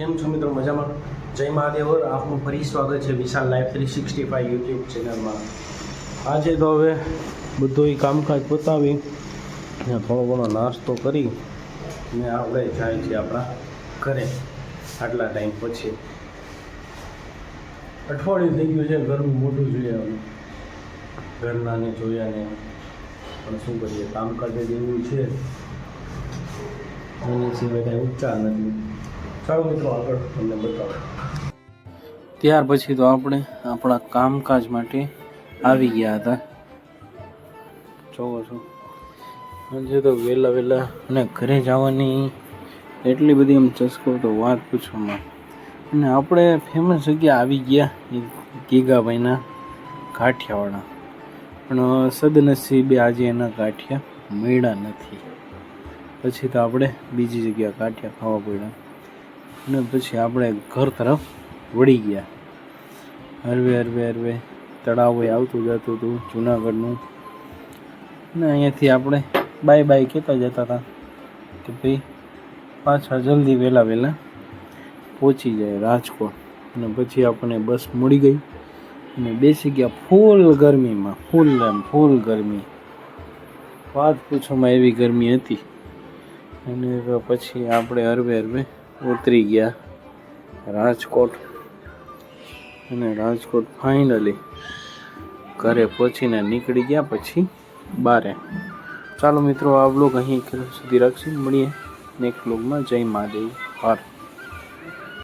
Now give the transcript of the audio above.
કેમ છો મિત્રો? મજામાં? જય મહાદેવ. આપનું ફરી સ્વાગત છે વિશાલ લાઈફ 365 યુટ્યુબ ચેનલમાં. આજે તો હવે બધું કામકાજ પતાવી ને થોડો ઘણો નાસ્તો કરી ને આપણે જાય છે આપણા ઘરે. આટલા ટાઈમ પછી અઠવાડિયું થઈ ગયું છે. ઘરનું મોટું જોઈએ હવે, ઘરના ને જોયા ને, પણ શું કરીએ, કામકાજ જ એવું છે, એની સિવાય કાંઈ ઉપચાર નથી. ચાલો મિત્રો આગળ તમને બતાવો. ત્યાર પછી તો આપણે આપણા કામકાજ માટે આવી ગયા હતા. જોવો છો આજે તો વહેલા અને ઘરે જવાની એટલી બધી આમ ચસ્કો તો વાત પૂછવામાં. અને આપણે ફેમસ જગ્યા આવી ગયા ગીગાભાઈના ગાંઠિયાવાળા, પણ સદનસીબે આજે એના ગાંઠિયા મળ્યા નથી. પછી તો આપણે બીજી જગ્યા ગાંઠિયા ખાવા પડ્યા અને પછી આપણે ઘર તરફ વળી ગયા. હરવે તળાવ આવતું જતું હતું જુનાગઢનું, અને અહીંયાથી આપણે બાય કહેતા જતા હતા કે ભાઈ પાછા જલ્દી વહેલા પહોંચી જાય રાજકોટ. અને પછી આપણને બસ મળી ગઈ અને બેસી ગયા ફૂલ ગરમીમાં. ફૂલ ગરમી, વાત પૂછોમાં એવી ગરમી હતી. અને પછી આપણે હરવે ઉતરી ગયા રાજકોટ. અને રાજકોટ ફાઇનલી ઘરે પહોંચીને નીકળી ગયા પછી બારે. ચાલો મિત્રો, આ વ્લોગ અહીં સુધી રાખશું. મળીએ નેક્સ્ટ વ્લોગમાં. જય મહાદેવ. હર